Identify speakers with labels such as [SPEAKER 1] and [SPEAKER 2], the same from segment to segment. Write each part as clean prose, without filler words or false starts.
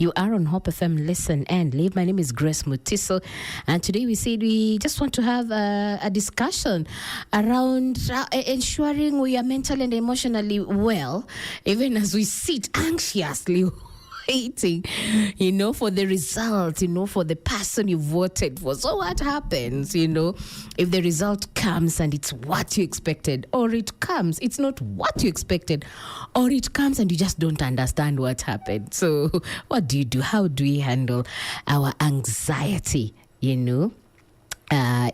[SPEAKER 1] You are on Hope FM, listen and live. My name is Grace Mutiso, and today we said we just want to have a discussion around ensuring we are mentally and emotionally well, even as we sit anxiously waiting, for the result, for the person you voted for. So what happens, if the result comes and it's what you expected, or it comes, it's not what you expected, or it comes and you just don't understand what happened. So what do you do? How do we handle our anxiety,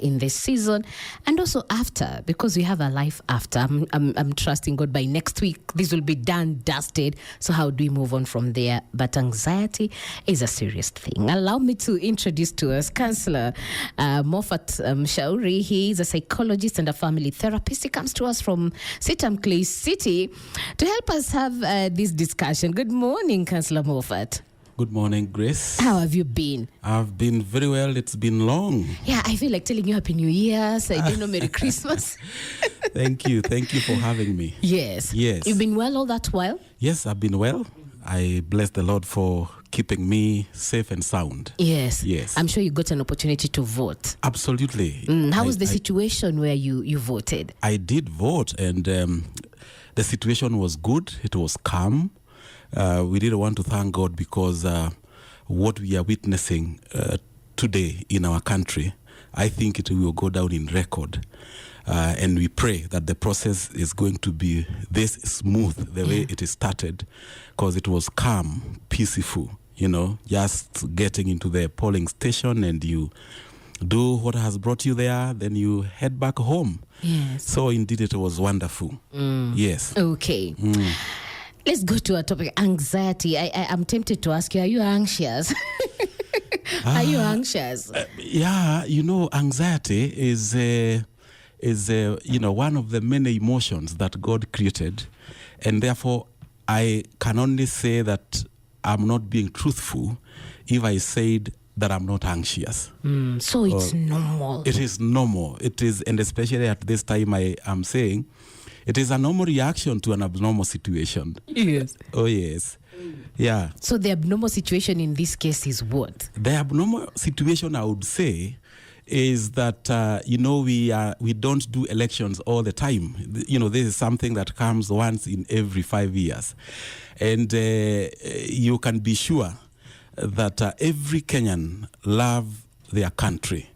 [SPEAKER 1] in this season and also after, because we have a life after. I'm trusting God by next week this will be done, dusted. So how do we move on from there? But anxiety is a serious thing. Allow me to introduce to us Counsellor Moffat Shauri. He is a psychologist and a family therapist. He comes to us from Sitam Clay City to help us have this discussion. Good morning, Counsellor Moffat.
[SPEAKER 2] Good morning, Grace.
[SPEAKER 1] How have you been?
[SPEAKER 2] I've been very well. It's been long.
[SPEAKER 1] Yeah, I feel like telling you Happy New Year. So I don't know, Merry Christmas.
[SPEAKER 2] Thank you. Thank you for having me.
[SPEAKER 1] Yes.
[SPEAKER 2] Yes.
[SPEAKER 1] You've been well all that while?
[SPEAKER 2] Yes, I've been well. I bless the Lord for keeping me safe and sound.
[SPEAKER 1] Yes.
[SPEAKER 2] Yes.
[SPEAKER 1] I'm sure you got an opportunity to vote.
[SPEAKER 2] Absolutely.
[SPEAKER 1] How was the situation where you voted?
[SPEAKER 2] I did vote, and the situation was good. It was calm. We really want to thank God because what we are witnessing today in our country, I think it will go down in record. And we pray that the process is going to be this smooth, the way it is started, because it was calm, peaceful, just getting into the polling station and you do what has brought you there, then you head back home.
[SPEAKER 1] Yes.
[SPEAKER 2] So indeed it was wonderful. Yes.
[SPEAKER 1] Okay. Let's go to our topic, anxiety. I'm tempted to ask you, are you anxious? Are you anxious?
[SPEAKER 2] Yeah, anxiety is one of the many emotions that God created, and therefore I can only say that I'm not being truthful if I said that I'm not anxious.
[SPEAKER 1] So it's normal.
[SPEAKER 2] It is normal. It is, and especially at this time I am saying, it is a normal reaction to an abnormal situation. Yes. Oh, yes. Yeah.
[SPEAKER 1] So the abnormal situation in this case is what?
[SPEAKER 2] The abnormal situation, I would say, is that, we don't do elections all the time. This is something that comes once in every 5 years. And you can be sure that every Kenyan love their country.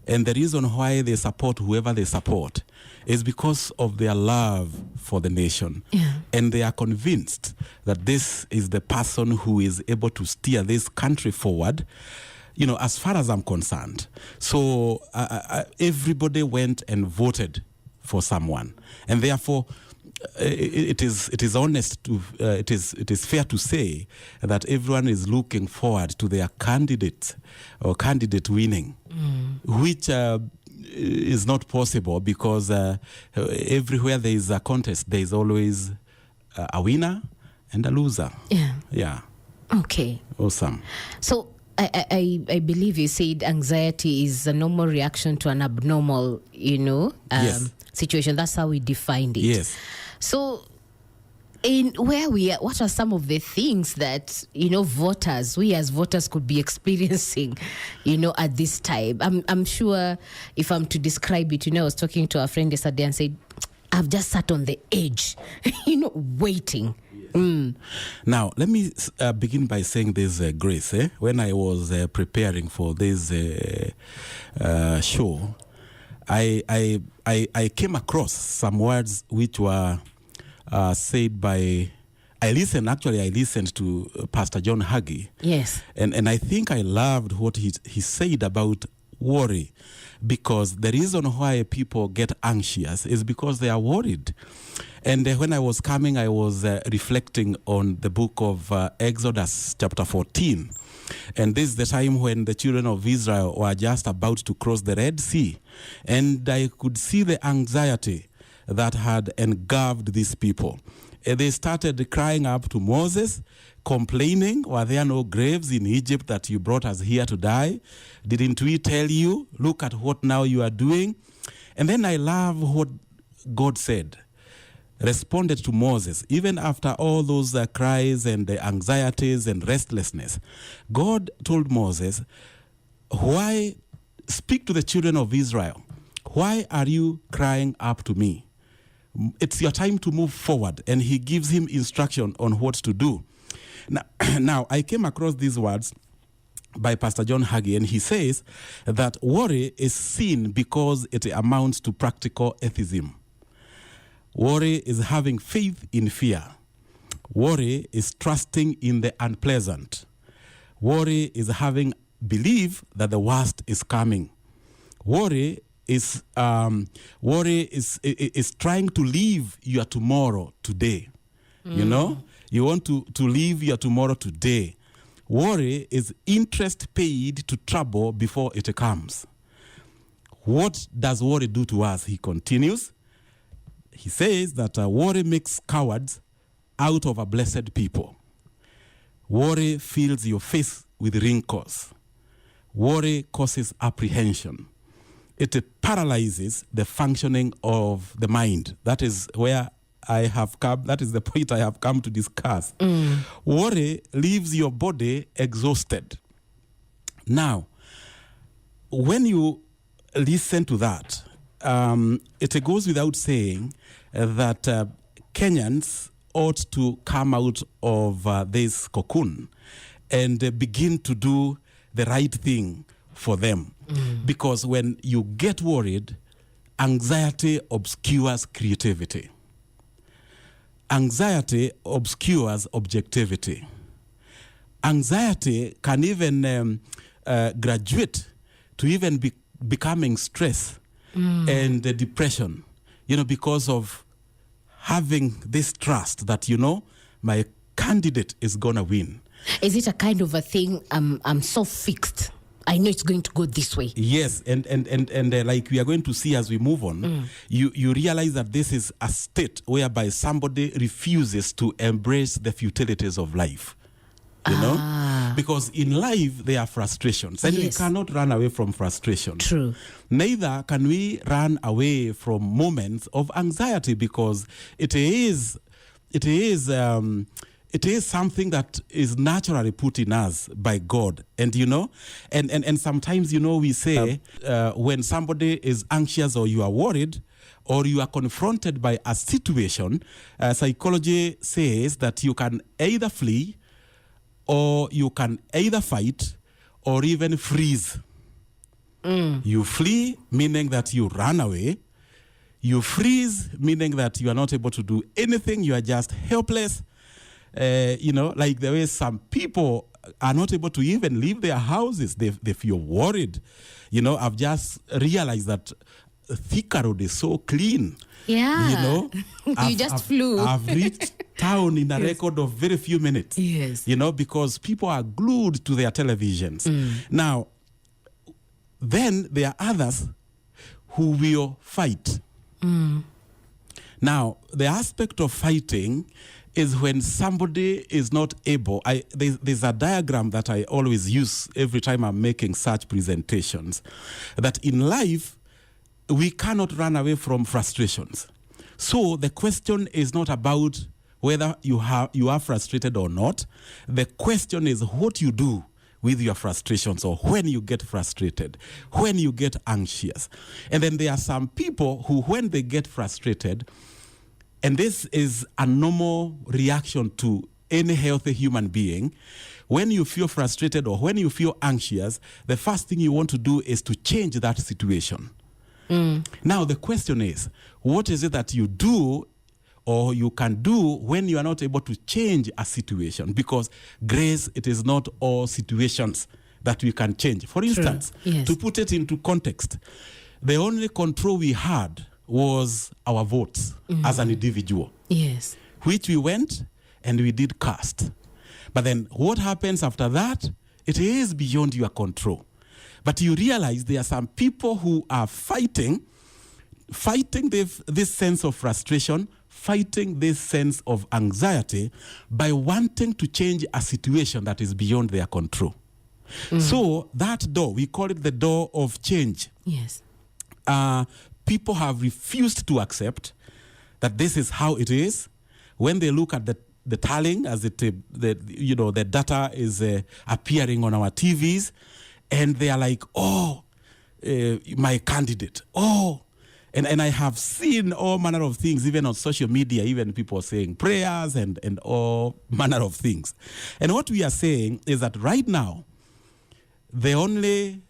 [SPEAKER 2] And the reason why they support whoever they support is because of their love for the nation.
[SPEAKER 1] Yeah.
[SPEAKER 2] And they are convinced that this is the person who is able to steer this country forward, as far as I'm concerned. So everybody went and voted for someone. And therefore, it is honest to it is fair to say that everyone is looking forward to their candidate or candidate winning, which is not possible because everywhere there is a contest, there is always a winner and a loser. Yeah.
[SPEAKER 1] Okay.
[SPEAKER 2] Awesome.
[SPEAKER 1] So I believe you said anxiety is a normal reaction to an abnormal,
[SPEAKER 2] Yes.
[SPEAKER 1] situation. That's how we defined it.
[SPEAKER 2] Yes.
[SPEAKER 1] So in where we are, what are some of the things that, we as voters could be experiencing, at this time? I'm sure if I'm to describe it, I was talking to a friend yesterday and said, I've just sat on the edge, waiting.
[SPEAKER 2] Now, let me begin by saying this, Grace. When I was preparing for this show, I came across some words which were said by... I listened to Pastor John Hagee.
[SPEAKER 1] Yes.
[SPEAKER 2] And I think I loved what he said about worry, because the reason why people get anxious is because they are worried. And when I was coming, I was reflecting on the book of Exodus chapter 14. And this is the time when the children of Israel were just about to cross the Red Sea. And I could see the anxiety that had engulfed these people. And they started crying up to Moses, complaining, were there no graves in Egypt that you brought us here to die? Didn't we tell you? Look at what now you are doing. And then I love what God said. responded to Moses, even after all those cries and anxieties and restlessness. God told Moses, why speak to the children of Israel? Why are you crying up to me? It's your time to move forward. And he gives him instruction on what to do. Now I came across these words by Pastor John Hagee, and he says that worry is sin because it amounts to practical atheism. Worry is having faith in fear. Worry is trusting in the unpleasant. Worry is having belief that the worst is coming. Worry is trying to live your tomorrow today. You know, you want to live your tomorrow today. Worry is interest paid to trouble before it comes. What does worry do to us? He continues. He says that worry makes cowards out of a blessed people. Worry fills your face with wrinkles. Worry causes apprehension. It paralyzes the functioning of the mind. That is where I have come. That is the point I have come to discuss. Worry leaves your body exhausted. Now, when you listen to that, it goes without saying that Kenyans ought to come out of this cocoon and begin to do the right thing for them. Because when you get worried, anxiety obscures creativity. Anxiety obscures objectivity. Anxiety can even graduate to even becoming stress and depression, because of having this trust that, my candidate is going to win.
[SPEAKER 1] Is it a kind of a thing, I'm so fixed, I know it's going to go this way?
[SPEAKER 2] Yes, and like we are going to see as we move on, you realize that this is a state whereby somebody refuses to embrace the futilities of life. You know? Because in life, there are frustrations. And we cannot run away from frustration.
[SPEAKER 1] True.
[SPEAKER 2] Neither can we run away from moments of anxiety, because it is something that is naturally put in us by God. And, and sometimes, we say when somebody is anxious or you are worried or you are confronted by a situation, psychology says that you can either flee, or you can either fight or even freeze. You flee, meaning that you run away. You freeze, meaning that you are not able to do anything. You are just helpless. Like the way some people are not able to even leave their houses. They feel worried. I've just realized that Thika Road is so clean.
[SPEAKER 1] Yeah. You just flew.
[SPEAKER 2] I've reached town in a record of very few minutes.
[SPEAKER 1] Yes.
[SPEAKER 2] Because people are glued to their televisions. Now, then there are others who will fight. Now, the aspect of fighting is when somebody is not able. There's a diagram that I always use every time I'm making such presentations, that in life, we cannot run away from frustrations. So the question is not about whether you are frustrated or not. The question is what you do with your frustrations, or when you get frustrated, when you get anxious. And then there are some people who, when they get frustrated, and this is a normal reaction to any healthy human being, when you feel frustrated or when you feel anxious, the first thing you want to do is to change that situation. Now, the question is, what is it that you do or you can do when you are not able to change a situation? Because grace, it is not all situations that we can change. For instance, to put it into context, the only control we had was our votes as an individual.
[SPEAKER 1] Yes.
[SPEAKER 2] Which we went and we did cast. But then what happens after that? It is beyond your control. But you realize there are some people who are fighting this sense of frustration, fighting this sense of anxiety by wanting to change a situation that is beyond their control. So that door, we call it the door of change.
[SPEAKER 1] Yes.
[SPEAKER 2] People have refused to accept that this is how it is. When they look at the tallying as the data is appearing on our TVs, and they are like, my candidate. And I have seen all manner of things, even on social media, even people saying prayers and all manner of things. And what we are saying is that right now, the only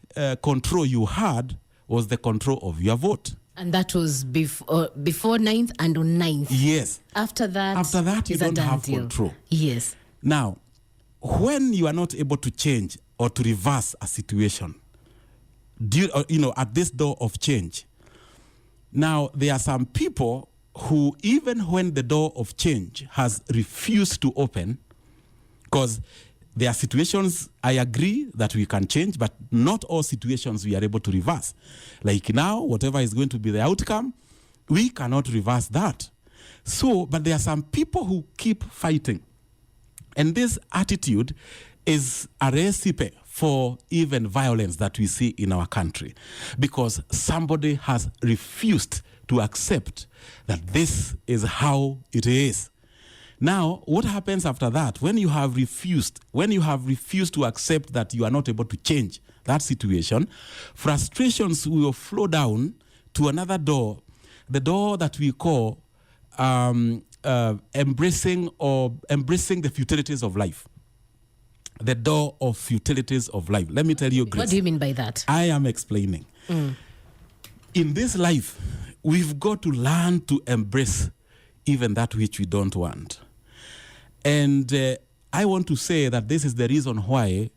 [SPEAKER 2] control you had was the control of your vote.
[SPEAKER 1] And that was before 9th and on 9th.
[SPEAKER 2] Yes.
[SPEAKER 1] After that,
[SPEAKER 2] you don't have control.
[SPEAKER 1] Yes.
[SPEAKER 2] Now, when you are not able to change or to reverse a situation, at this door of change, now there are some people who, even when the door of change has refused to open, because there are situations I agree that we can change, but not all situations we are able to reverse. Like now, whatever is going to be the outcome, we cannot reverse that. So, but there are some people who keep fighting. And this attitude is a recipe for even violence that we see in our country, because somebody has refused to accept that this is how it is. Now, what happens after that? When you have refused to accept that you are not able to change that situation, frustrations will flow down to another door, the door that we call embracing the futilities of life. The door of futilities of life. Let me tell you, Grace.
[SPEAKER 1] What do you mean by that? I
[SPEAKER 2] am explaining. In this life, we've got to learn to embrace even that which we don't want. And I want to say that this is the reason why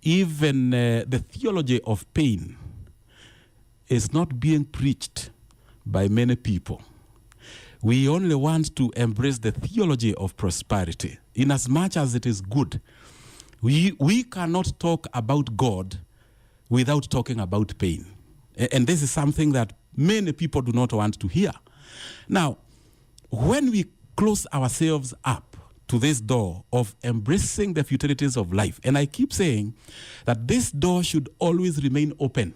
[SPEAKER 2] even the theology of pain is not being preached by many people. We only want to embrace the theology of prosperity, in as much as it is good. We cannot talk about God without talking about pain. And this is something that many people do not want to hear. Now, when we close ourselves up to this door of embracing the futilities of life, and I keep saying that this door should always remain open.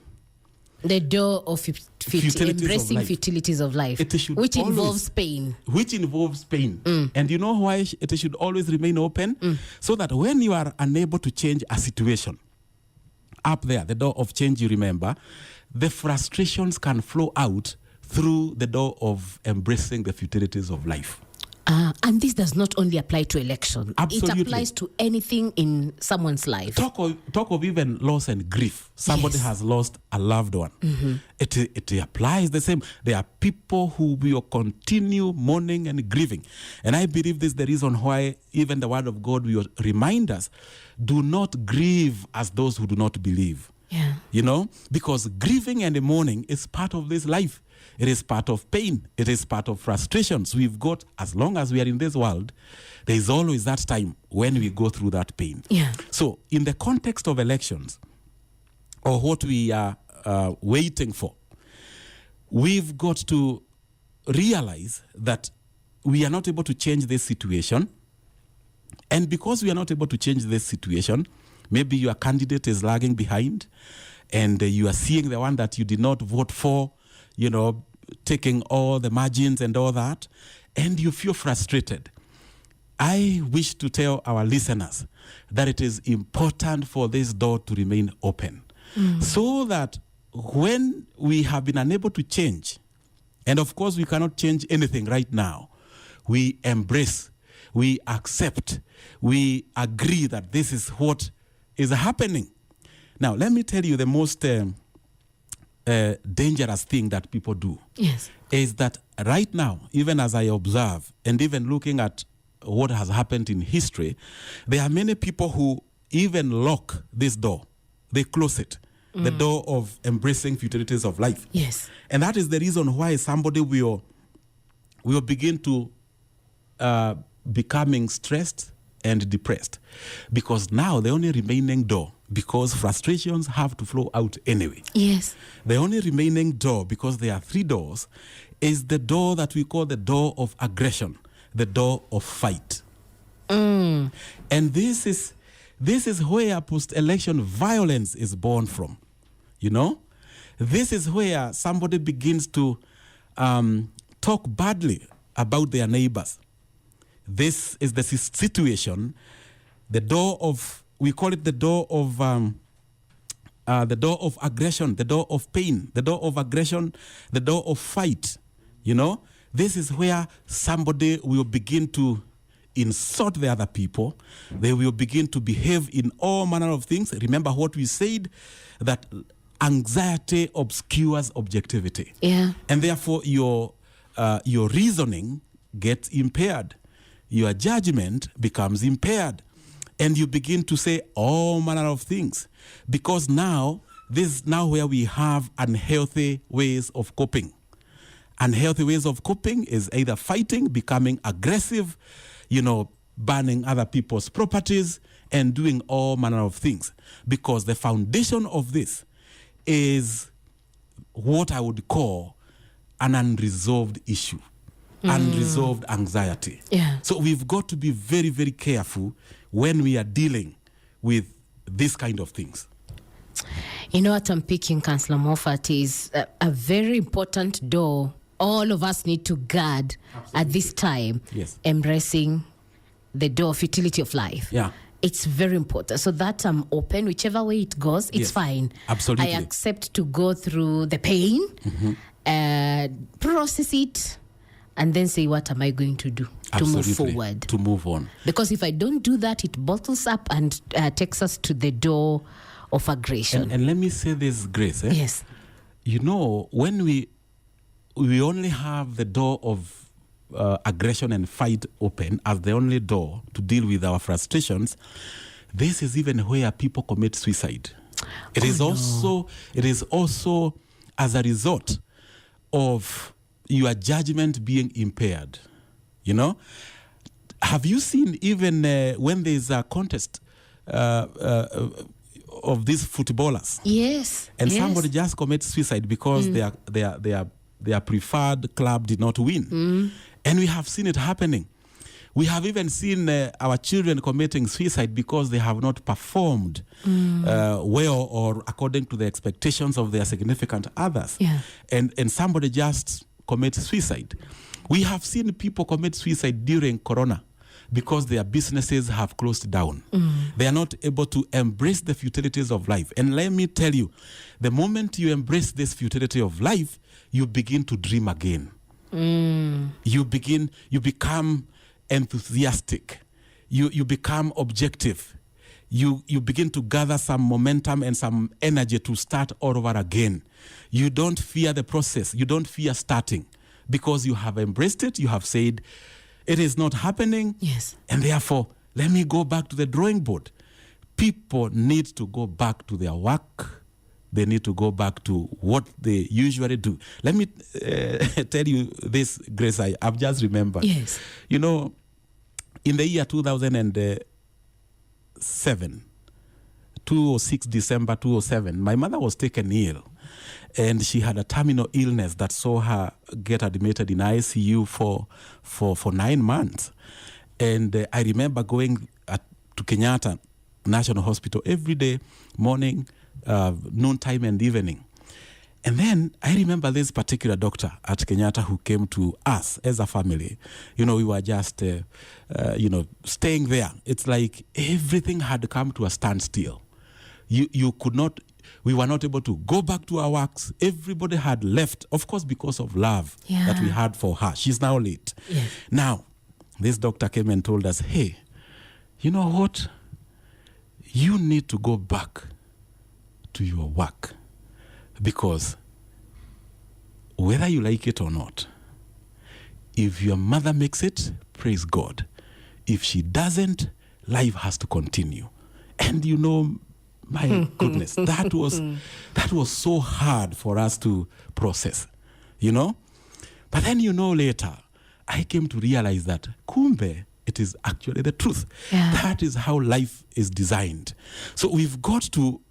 [SPEAKER 1] The door of embracing futilities of life, which involves pain.
[SPEAKER 2] And you know why it should always remain open? So that when you are unable to change a situation, up there, the door of change, you remember, the frustrations can flow out through the door of embracing the futilities of life.
[SPEAKER 1] And this does not only apply to election.
[SPEAKER 2] Absolutely.
[SPEAKER 1] It applies to anything in someone's life.
[SPEAKER 2] Talk of even loss and grief. Somebody has lost a loved one. Mm-hmm. It applies the same. There are people who will continue mourning and grieving. And I believe this is the reason why even the word of God will remind us, do not grieve as those who do not believe.
[SPEAKER 1] Yeah.
[SPEAKER 2] Because grieving and mourning is part of this life. It is part of pain. It is part of frustrations. We've got, as long as we are in this world, there is always that time when we go through that pain.
[SPEAKER 1] Yeah.
[SPEAKER 2] So in the context of elections, or what we are waiting for, we've got to realize that we are not able to change this situation. And because we are not able to change this situation, maybe your candidate is lagging behind, and you are seeing the one that you did not vote for, taking all the margins and all that, and you feel frustrated. I wish to tell our listeners that it is important for this door to remain open, so that when we have been unable to change, and of course we cannot change anything right now, we embrace, we accept, we agree that this is what is happening. Now, let me tell you the most dangerous thing that people do.
[SPEAKER 1] Yes.
[SPEAKER 2] Is that right now, even as I observe, and even looking at what has happened in history, there are many people who even lock this door. They close it. The door of embracing futilities of life.
[SPEAKER 1] Yes.
[SPEAKER 2] And that is the reason why somebody will begin to becoming stressed and depressed, because now the only remaining door, because frustrations have to flow out anyway.
[SPEAKER 1] Yes.
[SPEAKER 2] The only remaining door, because there are 3 doors, is the door that we call the door of aggression, the door of fight. And this is where post-election violence is born from. This is where somebody begins to talk badly about their neighbors. This is the situation, the door of, we call it the door of aggression, the door of pain, the door of aggression, the door of fight. You know, this is where somebody will begin to insult the other people. They will begin to behave in all manner of things. Remember what we said, that anxiety obscures objectivity.
[SPEAKER 1] Yeah.
[SPEAKER 2] And therefore your reasoning gets impaired. Your judgment becomes impaired. And you begin to say all manner of things. Because now, this is now where we have unhealthy ways of coping. Unhealthy ways of coping is either fighting, becoming aggressive, you know, burning other people's properties, and doing all manner of things. Because the foundation of this is what I would call an unresolved issue, unresolved anxiety.
[SPEAKER 1] Yeah.
[SPEAKER 2] So we've got to be very, very careful when we are dealing with this kind of things.
[SPEAKER 1] You know what I'm picking, Councillor Moffat, is a very important door all of us need to guard at this time.
[SPEAKER 2] Yes.
[SPEAKER 1] Embracing the door of utility of life.
[SPEAKER 2] Yeah.
[SPEAKER 1] It's very important. So that I'm open, whichever way it goes, it's
[SPEAKER 2] Yes.
[SPEAKER 1] fine.
[SPEAKER 2] Absolutely.
[SPEAKER 1] I accept to go through the pain, process it, and then say, what am I going to do to move forward?
[SPEAKER 2] To move on.
[SPEAKER 1] Because if I don't do that, it bottles up and takes us to the door of aggression.
[SPEAKER 2] And let me say this, Grace.
[SPEAKER 1] Yes.
[SPEAKER 2] You know, when we only have the door of aggression and fight open as the only door to deal with our frustrations, this is even where people commit suicide. It is also as a result of your judgment being impaired. You know, have you seen even when there is a contest of these footballers?
[SPEAKER 1] Yes.
[SPEAKER 2] And
[SPEAKER 1] yes.
[SPEAKER 2] somebody just commits suicide because their preferred club did not win. And we have seen it happening. We have even seen our children committing suicide because they have not performed well or according to the expectations of their significant others.
[SPEAKER 1] Yeah.
[SPEAKER 2] And somebody just commits suicide. We have seen people commit suicide during Corona because their businesses have closed down. They are not able to embrace the futilities of life. And let me tell you, the moment you embrace this futility of life, you begin to dream again. You become enthusiastic. You become objective. You begin to gather some momentum and some energy to start all over again. You don't fear the process. You don't fear starting because you have embraced it. You have said, it is not happening.
[SPEAKER 1] Yes.
[SPEAKER 2] And therefore, let me go back to the drawing board. People need to go back to their work. They need to go back to what they usually do. Let me tell you this, Grace, I've just remembered.
[SPEAKER 1] Yes.
[SPEAKER 2] You know, in the year 2007, 206 December 2007, my mother was taken ill. And she had a terminal illness that saw her get admitted in ICU for 9 months. And I remember going to Kenyatta National Hospital every day, morning, noontime, and evening. And then I remember this particular doctor at Kenyatta who came to us as a family. You know, we were just, staying there. It's like everything had come to a standstill. You could not... We were not able to go back to our works. Everybody had left, of course, because of love that we had for her. She's now late.
[SPEAKER 1] Yes.
[SPEAKER 2] Now, this doctor came and told us, hey, you know what? You need to go back to your work because whether you like it or not, if your mother makes it, praise God. If she doesn't, life has to continue. And you know, my goodness, that was so hard for us to process, you know? But then, you know, later, I came to realize that, kumbe, it is actually the truth.
[SPEAKER 1] Yeah.
[SPEAKER 2] That is how life is designed. So we've got to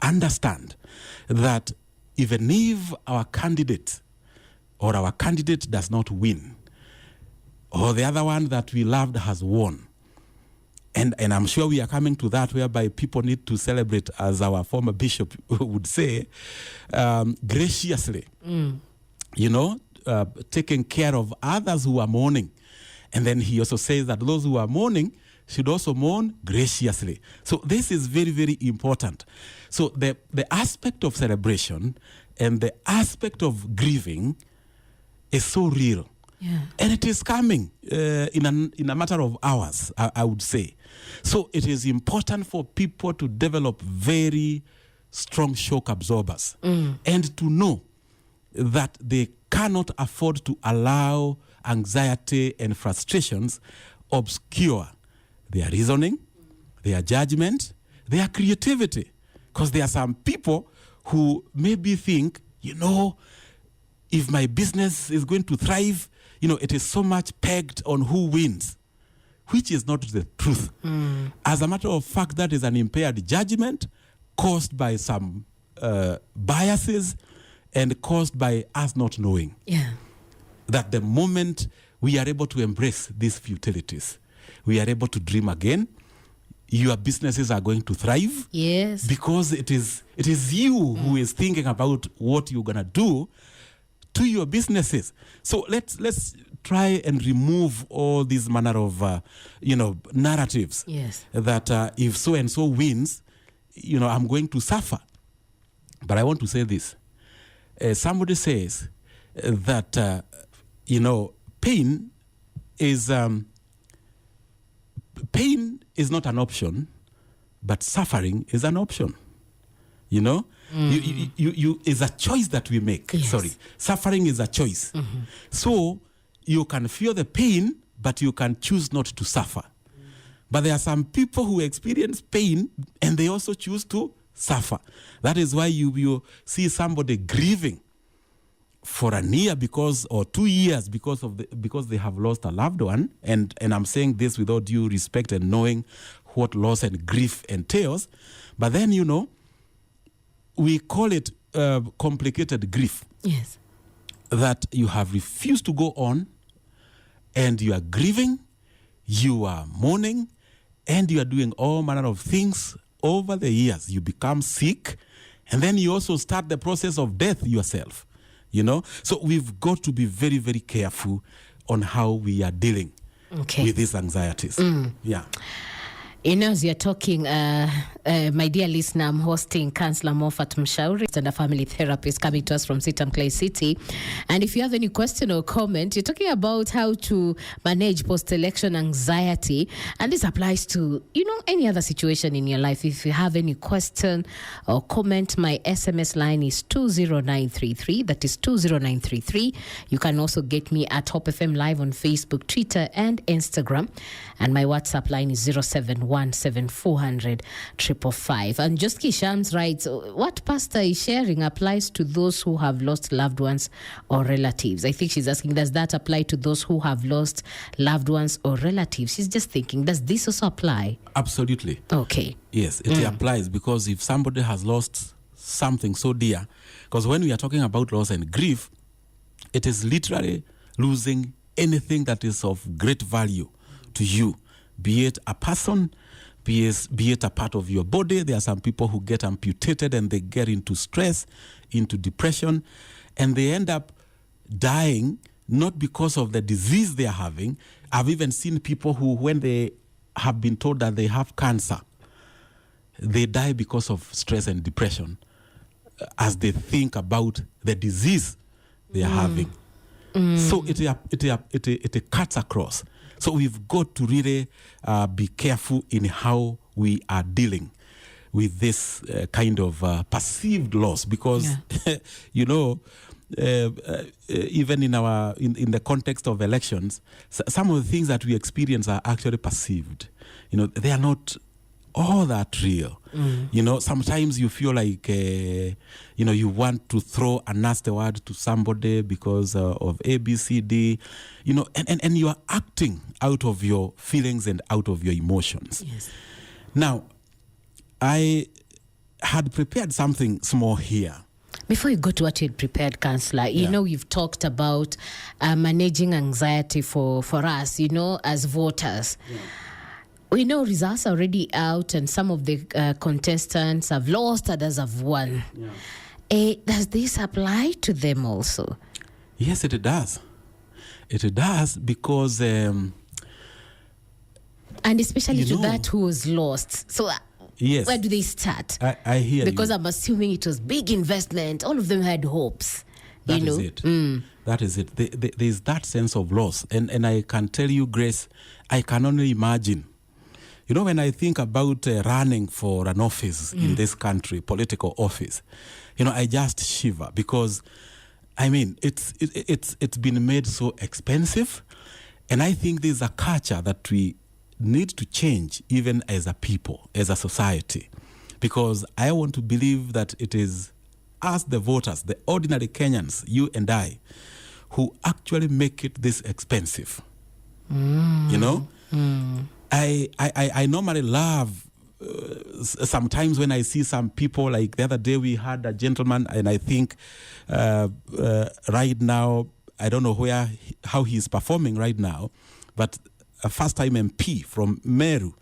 [SPEAKER 2] understand that even if our candidate does not win, or the other one that we loved has won, and I'm sure we are coming to that whereby people need to celebrate, as our former bishop would say, graciously. You know, taking care of others who are mourning. And then he also says that those who are mourning should also mourn graciously. So this is very, very important. So the aspect of celebration and the aspect of grieving is so real.
[SPEAKER 1] Yeah.
[SPEAKER 2] And it is coming in a matter of hours, I would say. So it is important for people to develop very strong shock absorbers and to know that they cannot afford to allow anxiety and frustrations obscure their reasoning, their judgment, their creativity. Because there are some people who maybe think, if my business is going to thrive, it is so much pegged on who wins, which is not the truth. As a matter of fact, that is an impaired judgment caused by some biases and caused by us not knowing that the moment we are able to embrace these futilities, we are able to dream again. Your businesses are going to thrive.
[SPEAKER 1] Yes.
[SPEAKER 2] Because it is you who is thinking about what you're going to do to your businesses. So let's try and remove all these manner of narratives.
[SPEAKER 1] Yes.
[SPEAKER 2] That if so and so wins, I'm going to suffer. But I want to say this. Somebody says that pain is not an option, but suffering is an option. You is a choice that we make.
[SPEAKER 1] Yes.
[SPEAKER 2] Sorry, suffering is a choice. So you can feel the pain, but you can choose not to suffer. But there are some people who experience pain and they also choose to suffer. That is why you see somebody grieving for a year or 2 years because they have lost a loved one. And I'm saying this with all due respect and knowing what loss and grief entails. But then, we call it complicated grief.
[SPEAKER 1] Yes.
[SPEAKER 2] That you have refused to go on and you are grieving, you are mourning, and you are doing all manner of things over the years. You become sick, and then you also start the process of death yourself. So we've got to be very, very careful on how we are dealing with these anxieties. Yeah.
[SPEAKER 1] As you're talking, my dear listener, I'm hosting Counsellor Moffat Mshauri and a family therapist coming to us from Sitam Clay City. And if you have any question or comment, you're talking about how to manage post-election anxiety. And this applies to, any other situation in your life. If you have any question or comment, my SMS line is 20933. That is 20933. You can also get me at Hope FM Live on Facebook, Twitter, and Instagram. And my WhatsApp line is 0717 555. And just Shams writes, what Pastor is sharing applies to those who have lost loved ones or relatives. I think she's asking, does that apply to those who have lost loved ones or relatives? She's just thinking, does this also apply?
[SPEAKER 2] Absolutely.
[SPEAKER 1] Okay.
[SPEAKER 2] Yes, it applies, because if somebody has lost something so dear, because when we are talking about loss and grief, it is literally losing anything that is of great value to you, be it a person, be it a part of your body. There are some people who get amputated and they get into stress, into depression, and they end up dying not because of the disease they are having. I've even seen people who, when they have been told that they have cancer, they die because of stress and depression as they think about the disease they are having. So it cuts across. So we've got to really be careful in how we are dealing with this kind of perceived loss, because even in the context of elections, some of the things that we experience are actually perceived. They are not all that real. Sometimes you feel like you want to throw a nasty word to somebody because of A, B, C, D, and you are acting out of your feelings and out of your emotions.
[SPEAKER 1] Yes.
[SPEAKER 2] Now, I had prepared something small here.
[SPEAKER 1] Before you go to what you had prepared, Counsellor, you've talked about managing anxiety for us, as voters. Yeah. We know results are already out and some of the contestants have lost, others have won. Yeah. Does this apply to them also?
[SPEAKER 2] Yes, it does. It does because...
[SPEAKER 1] and especially to that who was lost. So
[SPEAKER 2] yes,
[SPEAKER 1] where do they start?
[SPEAKER 2] I hear
[SPEAKER 1] because
[SPEAKER 2] you.
[SPEAKER 1] I'm assuming it was big investment. All of them had hopes.
[SPEAKER 2] That is it. That is it. There's that sense of loss. And I can tell you, Grace, I can only imagine. You know, when I think about running for an office in this country, political office, you know, I just shiver because, I mean, it's been made so expensive. And I think there's a culture that we need to change even as a people, as a society. Because I want to believe that it is us, the voters, the ordinary Kenyans, you and I, who actually make it this expensive. You know? I normally love sometimes when I see some people, like the other day we had a gentleman, and I think right now, I don't know how he's performing right now, but a first-time MP from Meru,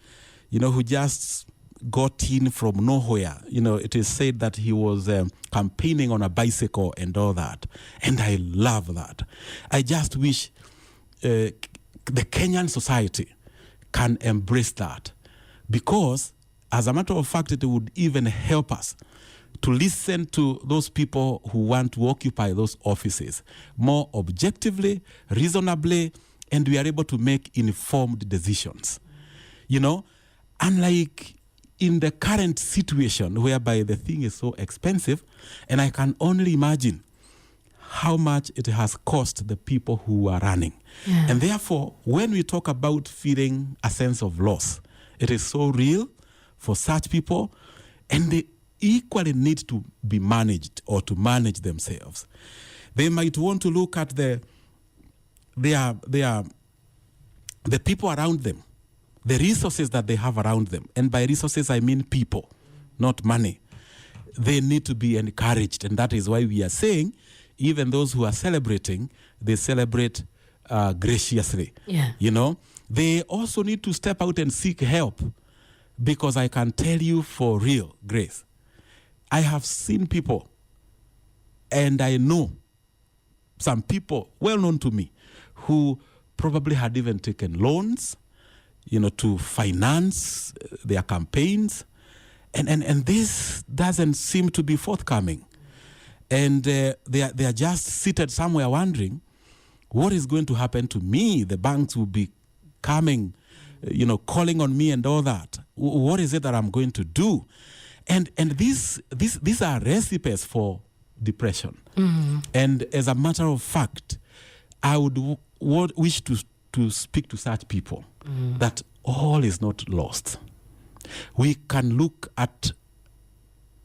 [SPEAKER 2] you know, who just got in from nowhere. You know, it is said that he was campaigning on a bicycle and all that. And I love that. I just wish the Kenyan society can embrace that. Because, as a matter of fact, it would even help us to listen to those people who want to occupy those offices more objectively, reasonably, and we are able to make informed decisions. You know, unlike in the current situation whereby the thing is so expensive, and I can only imagine how much it has cost the people who are running. Yeah. And therefore, when we talk about feeling a sense of loss, it is so real for such people, and they equally need to be managed or to manage themselves. They might want to look at the people around them, the resources that they have around them. And by resources, I mean people, not money. They need to be encouraged. And that is why we are saying, even those who are celebrating, they celebrate graciously.
[SPEAKER 1] Yeah.
[SPEAKER 2] You know, they also need to step out and seek help. Because I can tell you for real, Grace, I have seen people, and I know some people well known to me who probably had even taken loans, you know, to finance their campaigns. And this doesn't seem to be forthcoming. And they are just seated somewhere wondering, what is going to happen to me? The banks will be coming, you know, calling on me and all that. What is it that I'm going to do? And these are recipes for depression. Mm-hmm. And as a matter of fact, I would wish to speak to such people that all is not lost. We can look at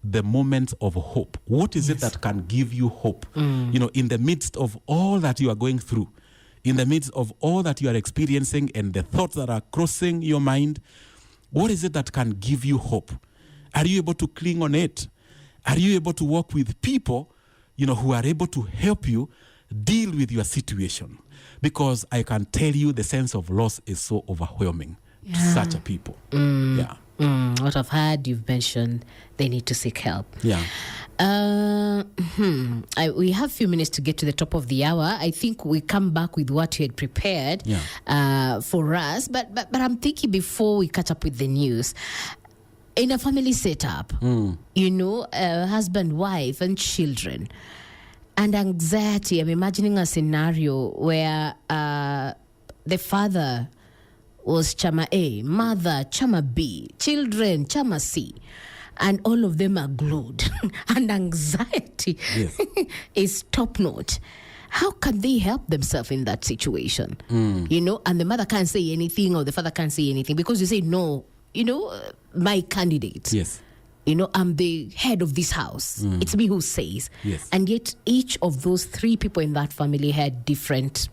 [SPEAKER 2] the moments of hope. What is it that can give you hope? You know, in the midst of all that you are going through, in the midst of all that you are experiencing and the thoughts that are crossing your mind, what is it that can give you hope? Are you able to cling on it? Are you able to work with people, you know, who are able to help you deal with your situation? Because I can tell you the sense of loss is so overwhelming to such a people. Yeah.
[SPEAKER 1] What I've heard, you've mentioned they need to seek help.
[SPEAKER 2] Yeah.
[SPEAKER 1] We have a few minutes to get to the top of the hour. I think we come back with what you had prepared for us. But I'm thinking before we catch up with the news, in a family setup, you know, husband, wife, and children, and anxiety. I'm imagining a scenario where the father was Chama A, mother Chama B, children Chama C, and all of them are glued, and anxiety is top notch. How can they help themselves in that situation? You know, and the mother can't say anything or the father can't say anything because you say, no, you know, my candidate.
[SPEAKER 2] Yes.
[SPEAKER 1] You know, I'm the head of this house. It's me who says.
[SPEAKER 2] Yes.
[SPEAKER 1] And yet each of those three people in that family had different,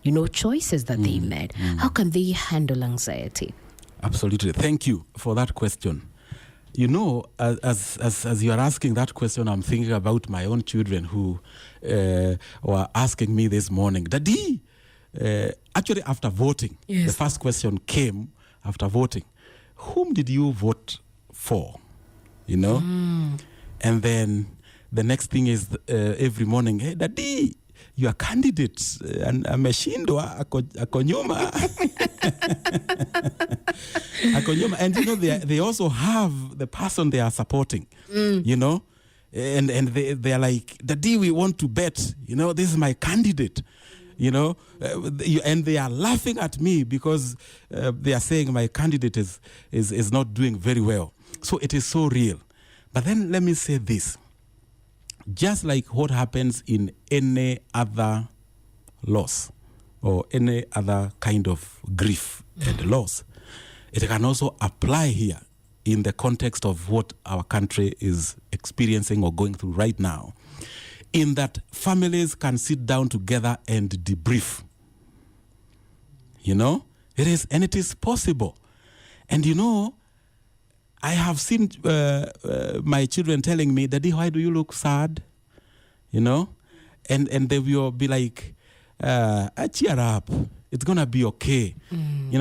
[SPEAKER 1] you know, choices that they made. How can they handle anxiety?
[SPEAKER 2] Absolutely. Thank you for that question. You know, as you are asking that question, I'm thinking about my own children who were asking me this morning, Daddy, actually after voting, the first question came after voting, whom did you vote for? You know? And then the next thing is every morning, hey, Daddy, your candidate ameshindwa ako nyuma. Ako nyuma. And they also have the person they are supporting, and they are like, Daddy, we want to bet, this is my candidate, and they are laughing at me because they are saying my candidate is not doing very well. So it is so real. But then let me say this. Just like what happens in any other loss or any other kind of grief and loss, it can also apply here in the context of what our country is experiencing or going through right now, in that families can sit down together and debrief. It is possible. And I have seen my children telling me, Daddy, why do you look sad? And they will be like, cheer up. It's going to be okay.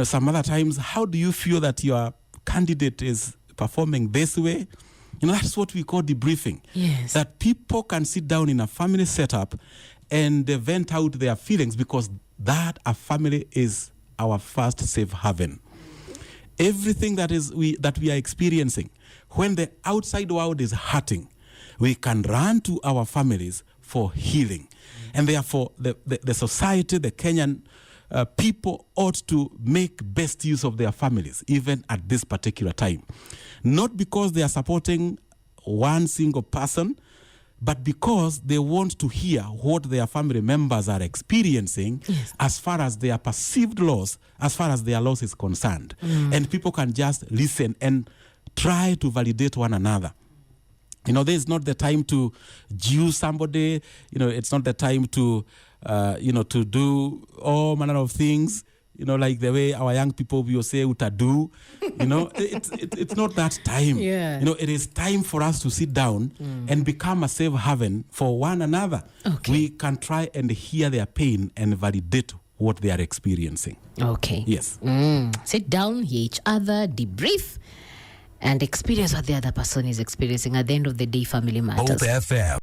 [SPEAKER 2] Some other times, how do you feel that your candidate is performing this way? That's what we call debriefing.
[SPEAKER 1] Yes.
[SPEAKER 2] That people can sit down in a family setup and they vent out their feelings, because that a family is our first safe haven. Everything that we are experiencing, when the outside world is hurting, we can run to our families for healing. And therefore, the society, the Kenyan people ought to make best use of their families, even at this particular time. Not because they are supporting one single person, but because they want to hear what their family members are experiencing,
[SPEAKER 1] yes,
[SPEAKER 2] as far as their perceived loss, as far as their loss is concerned. And people can just listen and try to validate one another. This is not the time to jew somebody. It's not the time to, to do all manner of things. Like the way our young people will say utadu. It's not that time.
[SPEAKER 1] Yeah.
[SPEAKER 2] It is time for us to sit down and become a safe haven for one another.
[SPEAKER 1] Okay.
[SPEAKER 2] We can try and hear their pain and validate what they are experiencing.
[SPEAKER 1] Okay.
[SPEAKER 2] Yes.
[SPEAKER 1] Sit down, hear each other, debrief, and experience what the other person is experiencing. At the end of the day, family matters.
[SPEAKER 3] Hope FM.